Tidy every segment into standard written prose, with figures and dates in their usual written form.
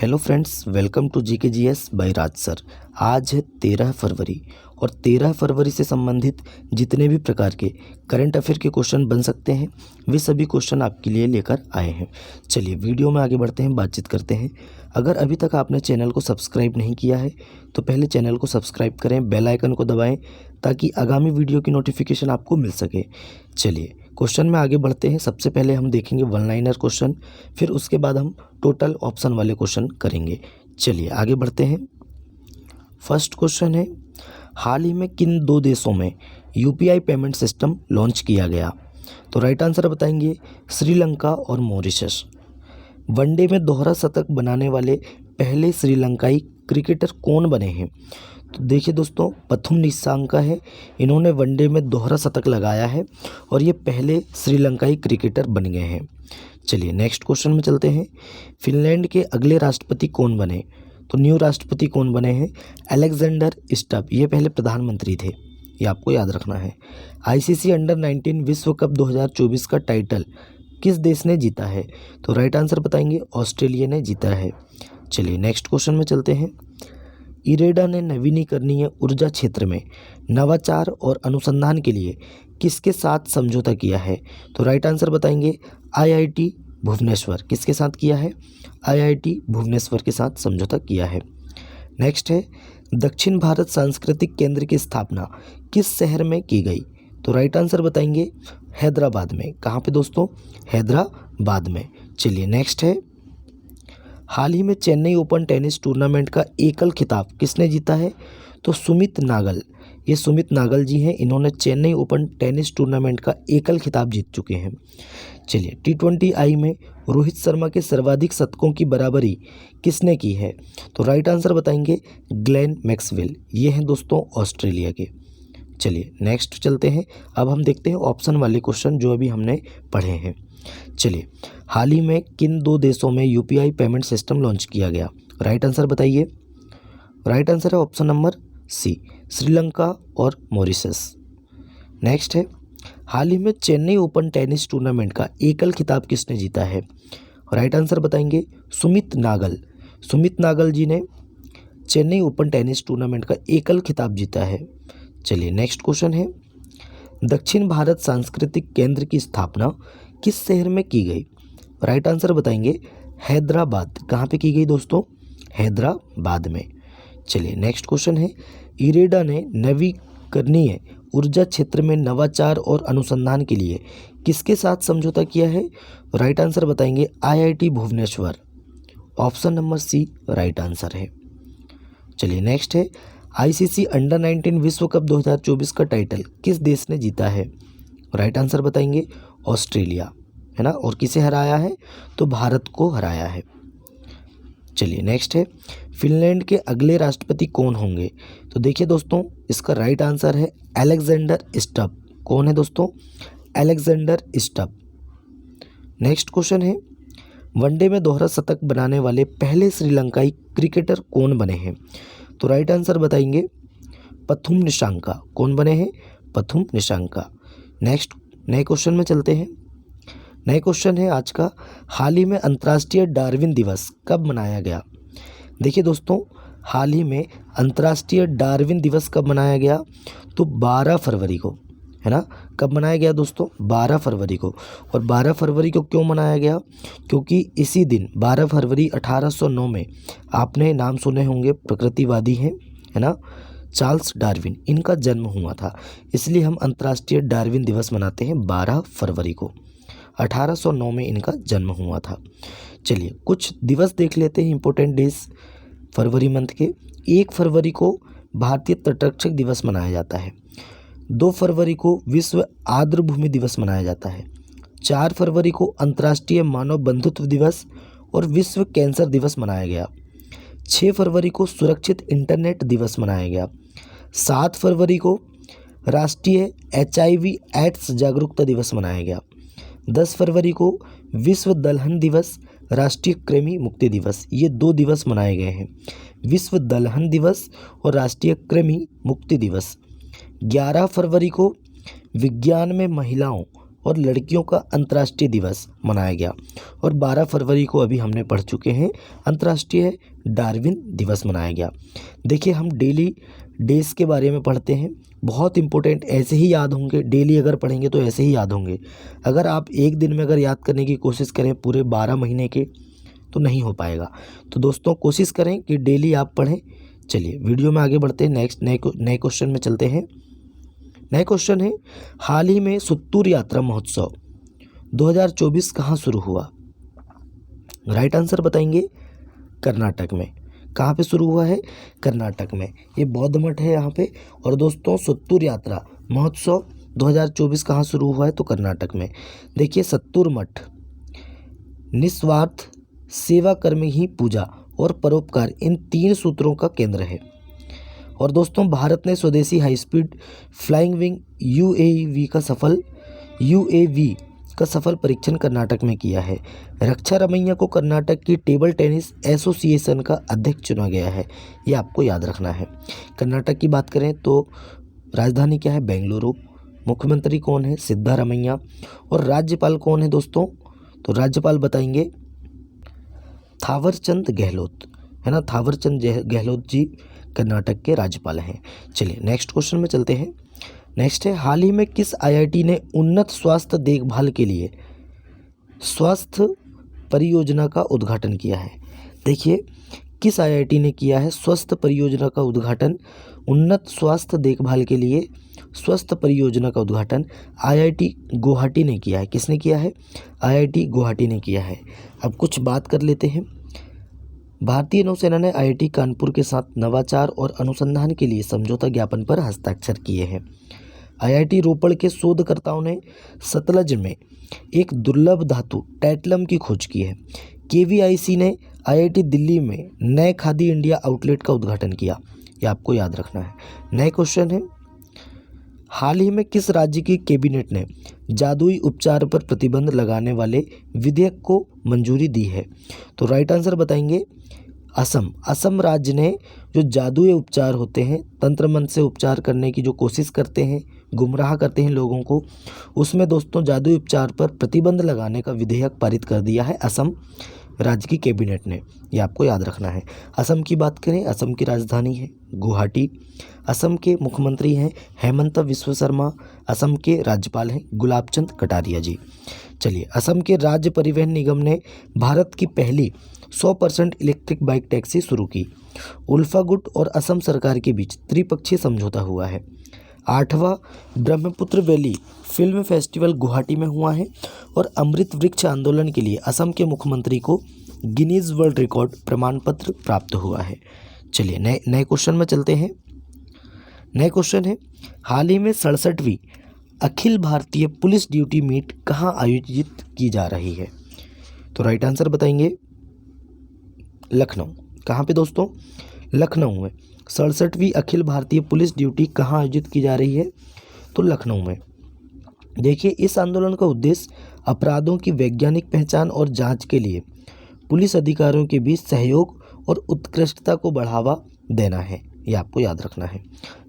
Hello friends, welcome to GK GS by Raj sir. आज है 13 फरवरी और 13 फरवरी से संबंधित जितने भी प्रकार के करंट अफेयर के क्वेश्चन बन सकते हैं वे सभी क्वेश्चन आपके लिए लेकर आए हैं। चलिए वीडियो में आगे बढ़ते हैं, बातचीत करते हैं। अगर अभी तक आपने चैनल को सब्सक्राइब नहीं किया है तो पहले चैनल को सब्सक्राइब करें, बेल आइकन को दबाएँ ताकि आगामी वीडियो की नोटिफिकेशन आपको मिल सके। चलिए क्वेश्चन में आगे बढ़ते हैं। सबसे पहले हम देखेंगे वन लाइनर क्वेश्चन, फिर उसके बाद हम टोटल ऑप्शन वाले क्वेश्चन करेंगे। चलिए आगे बढ़ते हैं। फर्स्ट क्वेश्चन है, हाल ही में किन दो देशों में यूपीआई पेमेंट सिस्टम लॉन्च किया गया? तो राइट आंसर बताएंगे श्रीलंका और मॉरिशस। वनडे में दोहरा शतक बनाने वाले पहले श्रीलंकाई क्रिकेटर कौन बने हैं? तो देखिए दोस्तों, पथुम निशंका है, इन्होंने वनडे में दोहरा शतक लगाया है और ये पहले श्रीलंकाई क्रिकेटर बन गए हैं। चलिए नेक्स्ट क्वेश्चन में चलते हैं। फिनलैंड के अगले राष्ट्रपति कौन बने? तो न्यू राष्ट्रपति कौन बने हैं? अलेक्जेंडर स्टब, ये पहले प्रधानमंत्री थे, ये आपको याद रखना है। आईसीसी अंडर 19 विश्व कप 2024 का टाइटल किस देश ने जीता है? तो राइट आंसर बताएंगे ऑस्ट्रेलिया ने जीता है। चलिए नेक्स्ट क्वेश्चन में चलते हैं। इरेडा ने नवीनीकरणीय ऊर्जा क्षेत्र में नवाचार और अनुसंधान के लिए किसके साथ समझौता किया है? तो राइट आंसर बताएंगे आईआईटी भुवनेश्वर। किसके साथ किया है? आईआईटी भुवनेश्वर के साथ समझौता किया है। नेक्स्ट है, दक्षिण भारत सांस्कृतिक केंद्र की स्थापना किस शहर में की गई? तो राइट आंसर बताएंगे हैदराबाद में। कहाँ पे दोस्तों? हैदराबाद में। चलिए नेक्स्ट है, हाल ही में चेन्नई ओपन टेनिस टूर्नामेंट का एकल खिताब किसने जीता है? तो सुमित नागल, ये सुमित नागल जी हैं, इन्होंने चेन्नई ओपन टेनिस टूर्नामेंट का एकल खिताब जीत चुके हैं। चलिए T20I में रोहित शर्मा के सर्वाधिक शतकों की बराबरी किसने की है? तो राइट आंसर बताएंगे ग्लेन मैक्सवेल, ये हैं दोस्तों ऑस्ट्रेलिया के। चलिए नेक्स्ट चलते हैं। अब हम देखते हैं ऑप्शन वाले क्वेश्चन जो अभी हमने पढ़े हैं। चलिए, हाल ही में किन दो देशों में यूपीआई पेमेंट सिस्टम लॉन्च किया गया? राइट आंसर बताइए। राइट आंसर है ऑप्शन नंबर सी, श्रीलंका और मॉरिशस। नेक्स्ट है, हाल ही में चेन्नई ओपन टेनिस टूर्नामेंट का एकल खिताब किसने जीता है? राइट आंसर बताएंगे सुमित नागल। सुमित नागल जी ने चेन्नई ओपन टेनिस टूर्नामेंट का एकल खिताब जीता है। चलिए नेक्स्ट क्वेश्चन है, दक्षिण भारत सांस्कृतिक केंद्र की स्थापना किस शहर में की गई? राइट आंसर बताएंगे हैदराबाद। कहाँ पे की गई दोस्तों? हैदराबाद में। चलिए नेक्स्ट क्वेश्चन है, इरेडा ने नवीकरणीय ऊर्जा क्षेत्र में नवाचार और अनुसंधान के लिए किसके साथ समझौता किया है? राइट आंसर बताएंगे IIT Bhubaneswar. Option number C right answer है। चलिए नेक्स्ट है, आईसीसी अंडर 19 विश्व कप 2024 का टाइटल किस देश ने जीता है? राइट आंसर बताएंगे ऑस्ट्रेलिया, है ना। और किसे हराया है? तो भारत को हराया है। चलिए नेक्स्ट है, फिनलैंड के अगले राष्ट्रपति कौन होंगे? तो देखिए दोस्तों, इसका राइट आंसर है अलेक्जेंडर स्टब। कौन है दोस्तों? Alexander Stubb. नेक्स्ट क्वेश्चन है, वनडे में दोहरा शतक बनाने वाले पहले श्रीलंकाई क्रिकेटर कौन बने हैं? तो राइट आंसर बताएंगे पथुम निशंका। कौन बने हैं? पथुम निशंका। नेक्स्ट नए क्वेश्चन में चलते हैं। नए क्वेश्चन है आज का, हाल ही में अंतर्राष्ट्रीय डार्विन दिवस कब मनाया गया? देखिए दोस्तों, हाल ही में अंतर्राष्ट्रीय डार्विन दिवस कब मनाया गया? तो 12 फरवरी को, है ना। कब मनाया गया दोस्तों? 12 फरवरी को। और 12 फरवरी को क्यों मनाया गया? क्योंकि इसी दिन 12 फरवरी 1809 में, आपने नाम सुने होंगे, प्रकृतिवादी हैं, है ना, चार्ल्स डार्विन, इनका जन्म हुआ था। इसलिए हम अंतर्राष्ट्रीय डार्विन दिवस मनाते हैं 12 फरवरी को। 1809 में इनका जन्म हुआ था। चलिए कुछ दिवस देख लेते हैं, इंपॉर्टेंट डेज फरवरी मंथ के। 1 फरवरी को भारतीय तटरक्षक दिवस मनाया जाता है। 2 फरवरी को विश्व आर्द्रभूमि दिवस मनाया जाता है। 4 फरवरी को अंतर्राष्ट्रीय मानव बंधुत्व दिवस और विश्व कैंसर दिवस मनाया गया। 6 फरवरी को सुरक्षित इंटरनेट दिवस मनाया गया। 7 फरवरी को राष्ट्रीय HIV एड्स जागरूकता दिवस मनाया गया। 10 फरवरी को विश्व दलहन दिवस, राष्ट्रीय कृमि मुक्ति दिवस, ये 2 दिवस मनाए गए हैं, विश्व दलहन दिवस और राष्ट्रीय कृमि मुक्ति दिवस। 11 फरवरी को विज्ञान में महिलाओं और लड़कियों का अंतर्राष्ट्रीय दिवस मनाया गया। और 12 फरवरी को अभी हमने पढ़ चुके हैं, अंतर्राष्ट्रीय डार्विन दिवस मनाया गया। देखिए हम डेली डेज के बारे में पढ़ते हैं, बहुत इंपॉर्टेंट, ऐसे ही याद होंगे, डेली अगर पढ़ेंगे तो ऐसे ही याद होंगे। अगर आप एक दिन में अगर याद करने की कोशिश करें पूरे 12 महीने के तो नहीं हो पाएगा। तो दोस्तों कोशिश करें कि डेली आप पढ़ें। चलिए वीडियो में आगे बढ़ते हैं, नेक्स्ट नए क्वेश्चन में चलते हैं। नए क्वेश्चन है, हाल ही में सुत्तूर यात्रा महोत्सव 2024 कहाँ शुरू हुआ? राइट आंसर बताएंगे कर्नाटक में। कहाँ पे शुरू हुआ है? कर्नाटक में। ये बौद्ध मठ है यहाँ पे। और दोस्तों सत्तूर यात्रा महोत्सव 2024 कहाँ शुरू हुआ है? तो कर्नाटक में। देखिए सत्तूर मठ निस्वार्थ सेवा, कर्म ही पूजा और परोपकार, इन 3 सूत्रों का केंद्र है। और दोस्तों भारत ने स्वदेशी high speed flying wing UAV का सफल परीक्षण कर्नाटक में किया है। रक्षा रमैया को कर्नाटक की टेबल टेनिस एसोसिएशन का अध्यक्ष चुना गया है, ये आपको याद रखना है। कर्नाटक की बात करें तो राजधानी क्या है? बेंगलुरु। मुख्यमंत्री कौन है? सिद्धारमैया। और राज्यपाल कौन है दोस्तों? तो राज्यपाल बताएंगे थावरचंद गहलोत, है ना। थावरचंद गहलोत जी कर्नाटक के राज्यपाल हैं। चलिए नेक्स्ट क्वेश्चन में चलते हैं। नेक्स्ट है, हाल ही में किस IIT ने उन्नत स्वास्थ्य देखभाल के लिए स्वास्थ्य परियोजना का उद्घाटन किया है? देखिए किस IIT ने किया है स्वास्थ्य परियोजना का उद्घाटन? उन्नत स्वास्थ्य देखभाल के लिए स्वास्थ्य परियोजना का उद्घाटन IIT गुवाहाटी ने किया है। किसने किया है? IIT गुवाहाटी ने किया है। अब कुछ बात कर लेते हैं। भारतीय नौसेना ने IIT कानपुर के साथ नवाचार और अनुसंधान के लिए समझौता ज्ञापन पर हस्ताक्षर किए हैं। IIT रोपड़ के शोधकर्ताओं ने सतलज में एक दुर्लभ धातु टैटलम की खोज की है। KVIC ने IIT दिल्ली में नए खादी इंडिया आउटलेट का उद्घाटन किया, ये आपको याद रखना है। नए क्वेश्चन है, हाल ही में किस राज्य की कैबिनेट ने जादुई उपचार पर प्रतिबंध लगाने वाले विधेयक को मंजूरी दी है? तो राइट आंसर बताएंगे असम। असम राज्य ने जो जादुई उपचार होते हैं, तंत्र मंत्र से उपचार करने की जो कोशिश करते हैं, गुमराह करते हैं लोगों को, उसमें दोस्तों जादुई उपचार पर प्रतिबंध लगाने का विधेयक पारित कर दिया है असम राज्य की कैबिनेट ने, ये आपको याद रखना है। असम की बात करें, असम की राजधानी है गुवाहाटी। असम के मुख्यमंत्री हैं हेमंत बिस्वा शर्मा। असम के राज्यपाल हैं गुलाबचंद कटारिया जी। चलिए, असम के राज्य परिवहन निगम ने भारत की पहली 100% इलेक्ट्रिक बाइक टैक्सी शुरू की। उल्फा गुट और असम सरकार के बीच त्रिपक्षीय समझौता हुआ है। 8वां Brahmaputra valley film festival Guwahati में हुआ है। और अमृत वृक्ष आंदोलन के लिए असम के मुख्यमंत्री को गिनीज वर्ल्ड रिकॉर्ड प्रमाण पत्र प्राप्त हुआ है। चलिए नए क्वेश्चन में चलते हैं। नए क्वेश्चन है, हाल ही में 67वीं Akhil Bharatiya police duty meet कहाँ आयोजित की जा रही है? तो राइट आंसर बताएंगे लखनऊ। कहाँ पे दोस्तों? लखनऊ में। 67वीं अखिल भारतीय पुलिस ड्यूटी कहाँ आयोजित की जा रही है? तो लखनऊ में। देखिए इस आंदोलन का उद्देश्य अपराधों की वैज्ञानिक पहचान और जांच के लिए पुलिस अधिकारियों के बीच सहयोग और उत्कृष्टता को बढ़ावा देना है, ये आपको याद रखना है।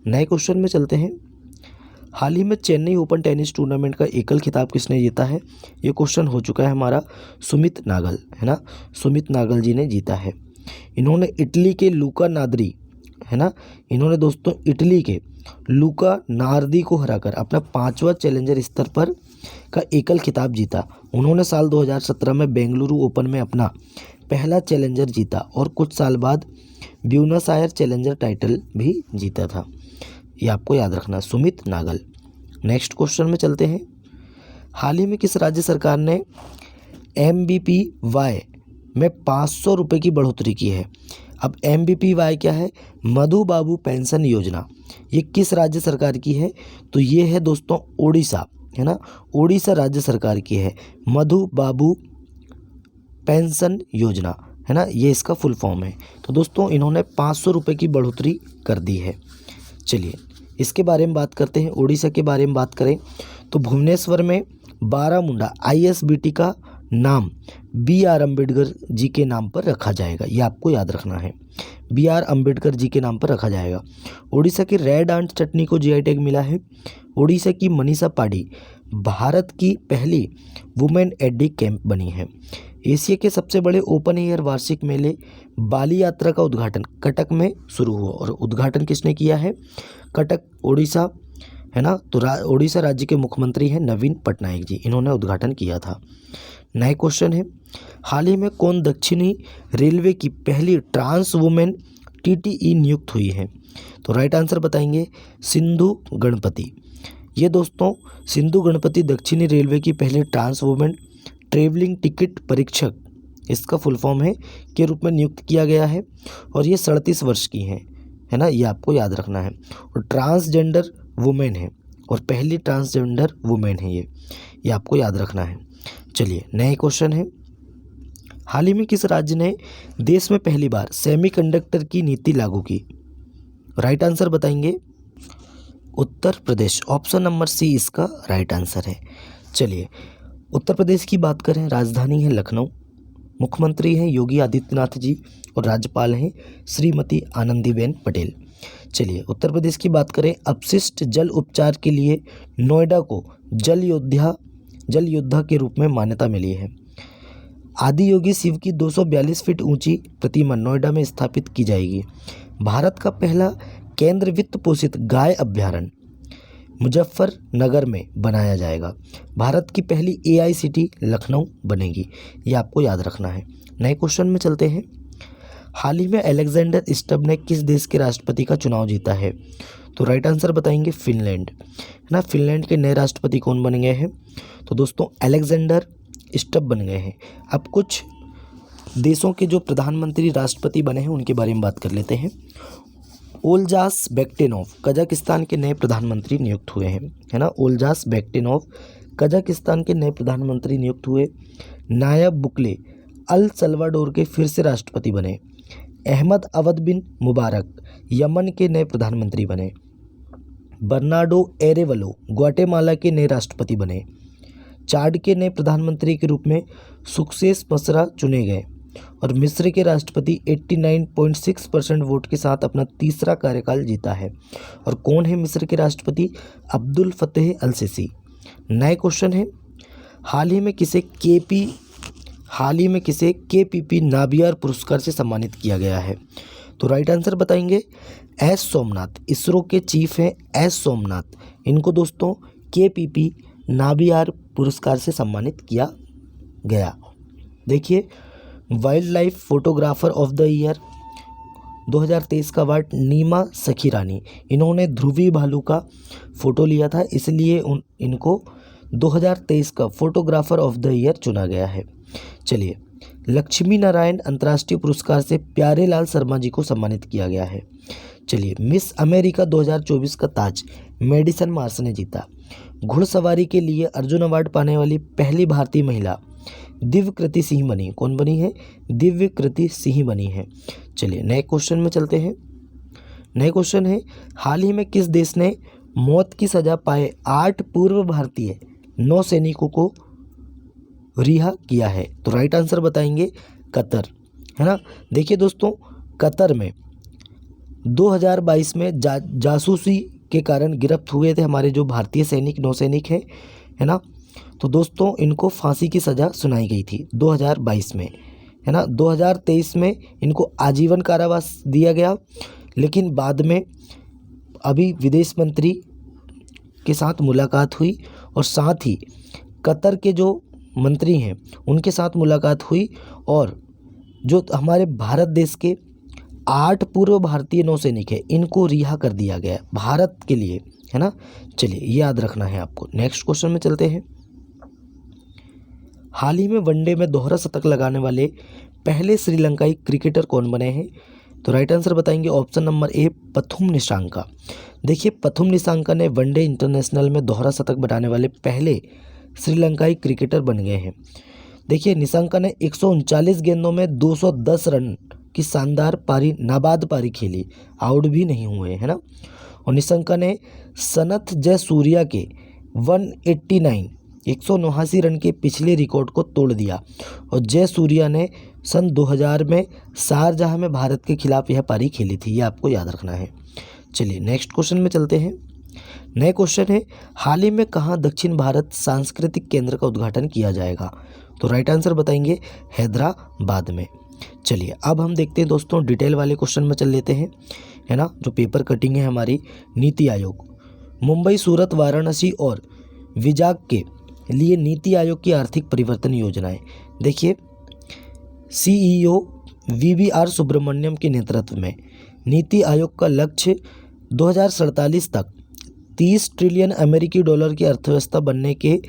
नए क्वेश्चन में चलते हैं। हाल ही में चेन्नई ओपन टेनिस टूर्नामेंट का एकल खिताब किसने जीता है? ये क्वेश्चन हो चुका है हमारा, सुमित नागल, है ना। सुमित नागल जी ने जीता है। इन्होंने इटली के लूका नार्दी, है ना, इन्होंने दोस्तों इटली के लूका नार्दी को हराकर अपना 5वां चैलेंजर स्तर पर का एकल खिताब जीता। उन्होंने साल 2017 में बेंगलुरु ओपन में अपना पहला चैलेंजर जीता और कुछ साल बाद ब्यूनस आयर चैलेंजर टाइटल भी जीता था, ये आपको याद रखना, सुमित नागल। नेक्स्ट क्वेश्चन में चलते हैं। हाल ही में किस राज्य सरकार ने MBPY में 500 रुपये की बढ़ोतरी की है? अब MBPY क्या है? मधु बाबू पेंशन योजना। ये किस राज्य सरकार की है? तो ये है दोस्तों ओडिशा, है ना। ओडिशा राज्य सरकार की है मधु बाबू पेंशन योजना, है ना, ये इसका फुल फॉर्म है। तो दोस्तों इन्होंने 500 रुपये की बढ़ोतरी कर दी है। चलिए इसके बारे में बात करते हैं। ओडिशा के बारे में बात करें तो भुवनेश्वर में बारामुंडा ISBT का नाम BR अम्बेडकर जी के नाम पर रखा जाएगा, ये आपको याद रखना है, BR अम्बेडकर जी के नाम पर रखा जाएगा। ओडिशा की रेड आंट चटनी को GI टैग मिला है। ओडिशा की मनीषा पांडे भारत की पहली वुमेन एडी कैंप बनी है। एशिया के सबसे बड़े ओपन एयर वार्षिक मेले बाली यात्रा का उद्घाटन कटक में शुरू हुआ, और उद्घाटन किसने किया है? कटक, उड़ीसा, है ना। तो उड़ीसा राज्य के मुख्यमंत्री हैं नवीन पटनायक जी, इन्होंने उद्घाटन किया था। नए क्वेश्चन है, हाल ही में कौन दक्षिणी रेलवे की पहली ट्रांस वुमेन टीटीई नियुक्त हुई है? तो राइट आंसर बताएंगे सिंधु गणपति। ये दोस्तों सिंधु गणपति दक्षिणी रेलवे की पहली ट्रांस वुमेन ट्रेवलिंग टिकट परीक्षक, इसका फुल फॉर्म है, के रूप में नियुक्त किया गया है, और ये 37 वर्ष की हैं, है ना, ये आपको याद रखना है। और ट्रांसजेंडर वुमेन है, और पहली ट्रांसजेंडर वुमेन है ये आपको याद रखना है। चलिए नए क्वेश्चन है, हाल ही में किस राज्य ने देश में पहली बार सेमीकंडक्टर की नीति लागू की? राइट आंसर बताएंगे उत्तर प्रदेश, ऑप्शन नंबर सी इसका राइट आंसर है। चलिए उत्तर प्रदेश की बात करें, राजधानी है लखनऊ, मुख्यमंत्री हैं योगी आदित्यनाथ जी, और राज्यपाल हैं श्रीमती आनंदीबेन पटेल। चलिए उत्तर प्रदेश की बात करें, अपशिष्ट जल उपचार के लिए नोएडा को जल योद्धा के रूप में मान्यता मिली है। आदि योगी शिव की 242 फीट ऊंची प्रतिमा नोएडा में स्थापित की जाएगी। भारत का पहला केंद्र वित्त पोषित गाय अभ्यारण्य मुजफ्फरनगर में बनाया जाएगा। भारत की पहली AICT लखनऊ बनेगी, ये आपको याद रखना है। नए क्वेश्चन में चलते हैं, हाल ही में अलेक्जेंडर स्टब ने किस देश के राष्ट्रपति का चुनाव जीता है? तो राइट आंसर बताएंगे फिनलैंड, है ना। फिनलैंड के नए राष्ट्रपति कौन बन गए हैं? तो दोस्तों अलेक्जेंडर स्टब बन गए हैं। अब कुछ देशों के जो प्रधानमंत्री राष्ट्रपति बने हैं उनके बारे में बात कर लेते हैं। ओल्जास बेक्टेनोव कजाकिस्तान के नए प्रधानमंत्री नियुक्त हुए हैं, है ना। ओल्जास बेक्टेनोव कजाकिस्तान के नए प्रधानमंत्री नियुक्त हुए। नायब बुकले अल सल्वाडोर के फिर से राष्ट्रपति बने। अहमद अवद बिन मुबारक यमन के नए प्रधानमंत्री बने। बर्नार्डो एरेवलो ग्वाटेमाला के नए राष्ट्रपति बने। चाड के नए प्रधानमंत्री के रूप में सुक्सेस मसरा चुने गए, और मिस्र के राष्ट्रपति 89.6% वोट के साथ अपना तीसरा कार्यकाल जीता है। और कौन है मिस्र के राष्ट्रपति? अब्दुल फतेह अल सीसी। नए क्वेश्चन है, हाल ही में किसे KPP नाबियार पुरस्कार से सम्मानित किया गया है? तो राइट आंसर बताएंगे एस सोमनाथ, इसरो के चीफ हैं एस सोमनाथ, इनको दोस्तों KPP नाबियार पुरस्कार से सम्मानित किया गया। देखिए wild life photographer of the year 2023 का अवार्ड नीमा सखीरानी, इन्होंने ध्रुवी भालू का फ़ोटो लिया था, इसलिए इनको 2023 का फोटोग्राफर ऑफ द ईयर चुना गया है। चलिए लक्ष्मी नारायण अंतर्राष्ट्रीय पुरस्कार से प्यारेलाल शर्मा जी को सम्मानित किया गया है। चलिए मिस अमेरिका 2024 का ताज मेडिसन मार्स ने जीता। घुड़सवारी के लिए अर्जुन अवार्ड पाने वाली पहली भारतीय महिला दिव्यकृति सिंह बनी। कौन बनी है? दिव्यकृति सिंह बनी है। चलिए नए क्वेश्चन में चलते हैं। नए क्वेश्चन है, हाल ही में किस देश ने मौत की सजा पाए 8 पूर्व भारतीय नौसैनिकों को रिहा किया है? तो राइट आंसर बताएंगे कतर, है ना। देखिए दोस्तों कतर में 2022 में जासूसी के कारण गिरफ्त हुए थे हमारे जो भारतीय सैनिक नौसैनिक हैं, है ना। तो दोस्तों इनको फांसी की सज़ा सुनाई गई थी 2022 में, है ना। 2023 में इनको आजीवन कारावास दिया गया, लेकिन बाद में अभी विदेश मंत्री के साथ मुलाकात हुई, और साथ ही कतर के जो मंत्री हैं उनके साथ मुलाकात हुई, और जो हमारे भारत देश के 8 पूर्व भारतीय नौसैनिक हैं इनको रिहा कर दिया गया भारत के लिए, है ना। चलिए ये याद रखना है आपको। नेक्स्ट क्वेश्चन में चलते हैं, हाल ही में वनडे में दोहरा शतक लगाने वाले पहले श्रीलंकाई क्रिकेटर कौन बने हैं? तो राइट आंसर बताएंगे option number A Pathum Nissanka. देखिए पथुम निशांका ने वनडे इंटरनेशनल में दोहरा शतक बनाने वाले पहले श्रीलंकाई क्रिकेटर बन गए हैं। देखिए निशांका ने 139 गेंदों में 210 रन की शानदार नाबाद पारी खेली, आउट भी नहीं हुए, है ना। और निशांका ने सनथ जयसूर्या के 189 रन के पिछले रिकॉर्ड को तोड़ दिया, और जयसूर्या ने सन 2000 में शारजाह में भारत के खिलाफ यह पारी खेली थी, ये आपको याद रखना है। चलिए नेक्स्ट क्वेश्चन में चलते हैं, नए क्वेश्चन है, हाल ही में कहाँ दक्षिण भारत सांस्कृतिक केंद्र का उद्घाटन किया जाएगा? तो राइट आंसर बताएंगे हैदराबाद में। चलिए अब हम देखते हैं दोस्तों, डिटेल वाले क्वेश्चन में चल लेते हैं, है ना। जो पेपर कटिंग है हमारी, नीति आयोग, मुंबई, सूरत, वाराणसी और विजाग के लिए नीति आयोग की आर्थिक परिवर्तन योजनाएं। देखिए, CEO VBR सुब्रमण्यम के नेतृत्व में नीति आयोग का लक्ष्य 2047 तक 30 ट्रिलियन अमेरिकी डॉलर की अर्थव्यवस्था बनने के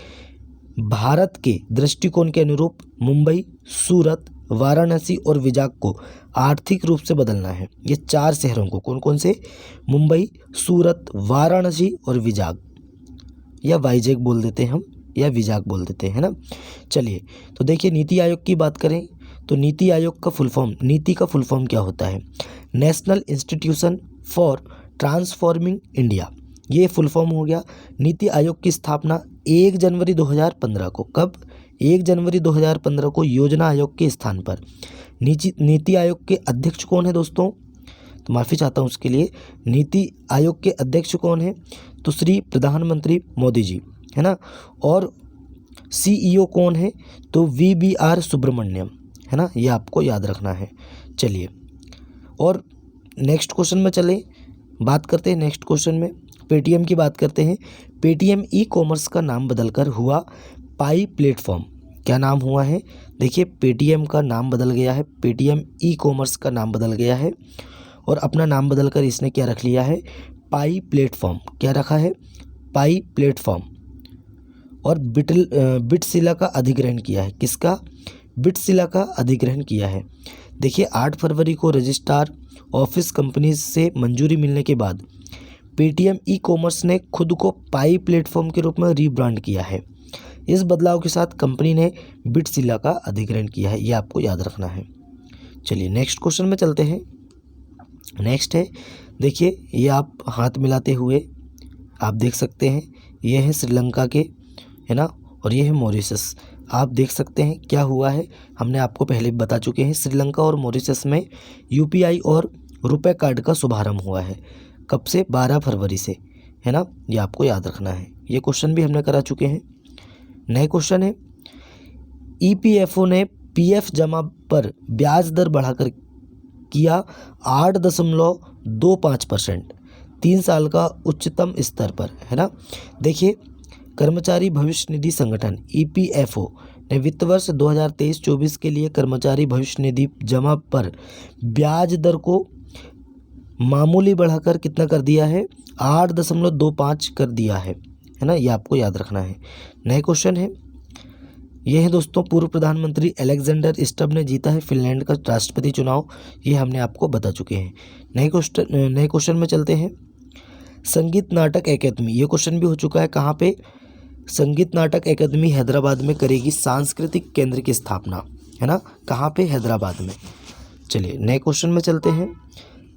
भारत के दृष्टिकोण के अनुरूप मुंबई, सूरत, वाराणसी और विजाग को आर्थिक रूप से बदलना है। ये 4 शहरों को, कौन कौन से? मुंबई, सूरत, वाराणसी और विजाग, या वाइजैग बोल देते हैं हम, या विजाग बोल देते हैं ना। चलिए, तो देखिए नीति आयोग की बात करें तो नीति आयोग का फुल फॉर्म, नीति का फुल फॉर्म क्या होता है? National institution for transforming India, ये फुल फॉर्म हो गया। नीति आयोग की स्थापना 1 जनवरी 2015 को, कब? 1 जनवरी 2015 को योजना आयोग के स्थान पर। नीति आयोग के अध्यक्ष कौन है दोस्तों? तो माफ़ी चाहता हूँ उसके लिए, नीति आयोग के अध्यक्ष कौन है? तो श्री प्रधानमंत्री मोदी जी, है ना। और CEO कौन है? तो VBR सुब्रमण्यम, है ना, ये आपको याद रखना है। चलिए, और नेक्स्ट क्वेश्चन में चले, बात करते हैं नेक्स्ट क्वेश्चन में पेटीएम की बात करते हैं। पेटीएम ई-कॉमर्स का नाम बदलकर हुआ पाई प्लेटफॉर्म, क्या नाम हुआ है? देखिए, पेटीएम का नाम बदल गया है, पेटीएम ई-कॉमर्स का नाम बदल गया है और अपना नाम बदलकर इसने क्या रख लिया है? पाई प्लेटफॉर्म। क्या रखा है? पाई प्लेटफॉर्म। और बिटसिला का अधिग्रहण किया है। किसका? बिटसिला का अधिग्रहण किया है। देखिए, 8 फरवरी को रजिस्ट्रार ऑफिस कंपनीज से मंजूरी मिलने के बाद पेटीएम ई-कॉमर्स ने खुद को पाई प्लेटफॉर्म के रूप में रीब्रांड किया है। इस बदलाव के साथ कंपनी ने बिटसिला का अधिग्रहण किया है, ये आपको याद रखना है। चलिए नेक्स्ट क्वेश्चन में चलते हैं। नेक्स्ट है, देखिए ये आप हाथ मिलाते हुए आप देख सकते हैं, ये है श्रीलंका के, है ना, और ये है मॉरिशस। आप देख सकते हैं क्या हुआ है, हमने आपको पहले बता चुके हैं। श्रीलंका और मॉरिशस में UPI और रुपए कार्ड का शुभारंभ हुआ है। कब से? 12 फरवरी से, है ना, ये आपको याद रखना है। ये क्वेश्चन भी हमने करा चुके हैं। नए क्वेश्चन है, EPFO ने PF जमा पर ब्याज दर बढ़ाकर किया 8.25%, 3 साल का उच्चतम स्तर पर, है ना। देखिए, कर्मचारी भविष्य निधि संगठन EPFO ने वित्त वर्ष 2023-24 के लिए कर्मचारी भविष्य निधि जमा पर ब्याज दर को मामूली बढ़ाकर कितना कर दिया है? 8.25 कर दिया है ना, ये आपको याद रखना है। नए क्वेश्चन है, ये है दोस्तों, पूर्व प्रधानमंत्री अलेक्जेंडर स्टब ने जीता है फिनलैंड का राष्ट्रपति चुनाव, ये हमने आपको बता चुके हैं। नए क्वेश्चन में चलते हैं। संगीत नाटक अकादमी, ये क्वेश्चन भी हो चुका है, कहाँ पे? संगीत नाटक अकादमी हैदराबाद में करेगी सांस्कृतिक केंद्र की स्थापना, है ना, कहाँ पे? हैदराबाद में। चलिए नए क्वेश्चन में चलते हैं।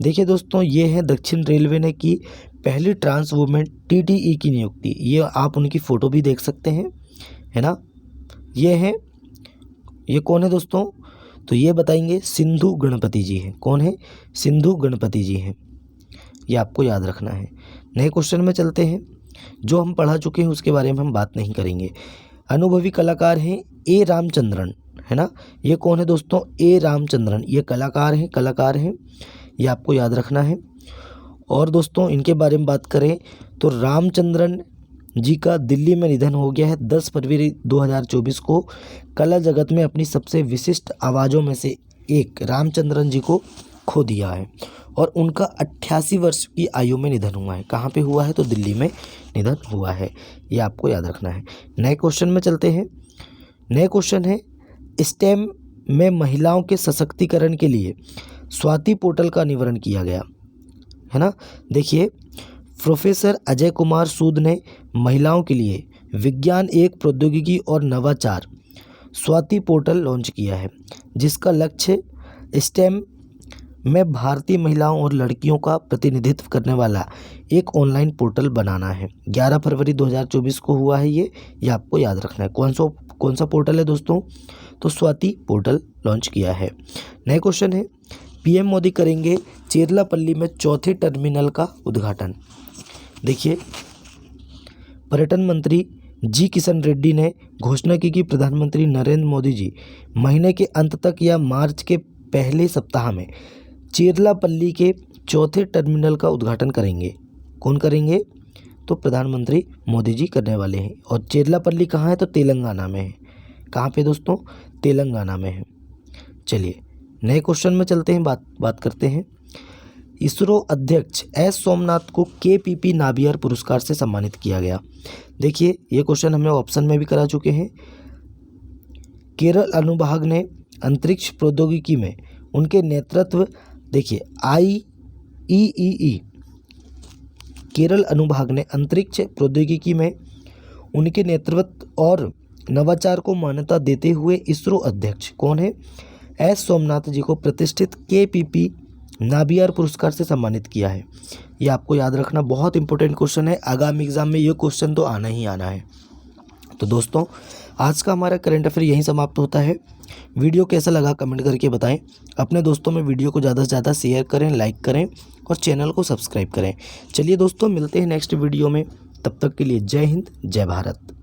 देखिए दोस्तों, ये है दक्षिण रेलवे ने की पहली ट्रांस वुमेन TTE की नियुक्ति, ये आप उनकी फ़ोटो भी देख सकते हैं, है ना। ये है, ये कौन है दोस्तों? तो ये बताएंगे सिंधु गणपति जी हैं। कौन है? सिंधु गणपति जी हैं, ये आपको याद रखना है। नए क्वेश्चन में चलते हैं। जो हम पढ़ा चुके हैं उसके बारे में हम बात नहीं करेंगे। अनुभवी कलाकार हैं A रामचंद्रन, है ना। ये कौन है दोस्तों? A रामचंद्रन, ये कलाकार हैं, ये आपको याद रखना है। और दोस्तों इनके बारे में बात करें तो रामचंद्रन जी का दिल्ली में निधन हो गया है 10 फरवरी 2024 को। कला जगत में अपनी सबसे विशिष्ट आवाज़ों में से एक रामचंद्रन जी को खो दिया है और उनका 88 वर्ष की आयु में निधन हुआ है। कहाँ पे हुआ है? तो दिल्ली में निधन हुआ है, ये आपको याद रखना है। नए क्वेश्चन में चलते हैं। नए क्वेश्चन है, स्टेम में महिलाओं के सशक्तिकरण के लिए स्वाति पोर्टल का निवारण किया गया, है ना। देखिए, प्रोफेसर अजय कुमार सूद ने महिलाओं के लिए विज्ञान एक प्रौद्योगिकी और नवाचार स्वाति पोर्टल लॉन्च किया है, जिसका लक्ष्य स्टेम में भारतीय महिलाओं और लड़कियों का प्रतिनिधित्व करने वाला एक ऑनलाइन पोर्टल बनाना है। 11 फरवरी 2024 को हुआ है ये आपको याद रखना है। कौन सा पोर्टल है दोस्तों? तो स्वाति पोर्टल लॉन्च किया है। नए क्वेश्चन है, PM मोदी करेंगे चेरलापल्ली में चौथे टर्मिनल का उद्घाटन। देखिए, पर्यटन मंत्री जी किशन रेड्डी ने घोषणा की कि प्रधानमंत्री नरेंद्र मोदी जी महीने के अंत तक या मार्च के पहले सप्ताह में चेरलापल्ली के चौथे टर्मिनल का उद्घाटन करेंगे। कौन करेंगे? तो प्रधानमंत्री मोदी जी करने वाले हैं। और चेरलापल्ली कहाँ है? तो तेलंगाना में है। कहाँ पे दोस्तों? तेलंगाना में है। चलिए नए क्वेश्चन में चलते हैं, बात करते हैं। इसरो अध्यक्ष एस सोमनाथ को केपीपी नाबियर पुरस्कार से सम्मानित किया गया। देखिए ये क्वेश्चन हमने ऑप्शन में भी करा चुके हैं। केरल अनुभाग ने अंतरिक्ष प्रौद्योगिकी में उनके नेतृत्व, देखिए IEEE केरल अनुभाग ने अंतरिक्ष प्रौद्योगिकी में उनके नेतृत्व और नवाचार को मान्यता देते हुए इसरो अध्यक्ष कौन है? एस सोमनाथ जी को प्रतिष्ठित केपीपी नाबियार पुरस्कार से सम्मानित किया है। ये आपको याद रखना, बहुत इंपॉर्टेंट क्वेश्चन है। आगामी एग्जाम में ये क्वेश्चन तो आना ही आना है। तो दोस्तों आज का हमारा करंट अफेयर यहीं समाप्त होता है। वीडियो कैसा लगा कमेंट करके बताएं। अपने दोस्तों में वीडियो को ज़्यादा से ज़्यादा शेयर करें, लाइक करें और चैनल को सब्सक्राइब करें। चलिए दोस्तों मिलते हैं नेक्स्ट वीडियो में, तब तक के लिए जय हिंद, जय भारत।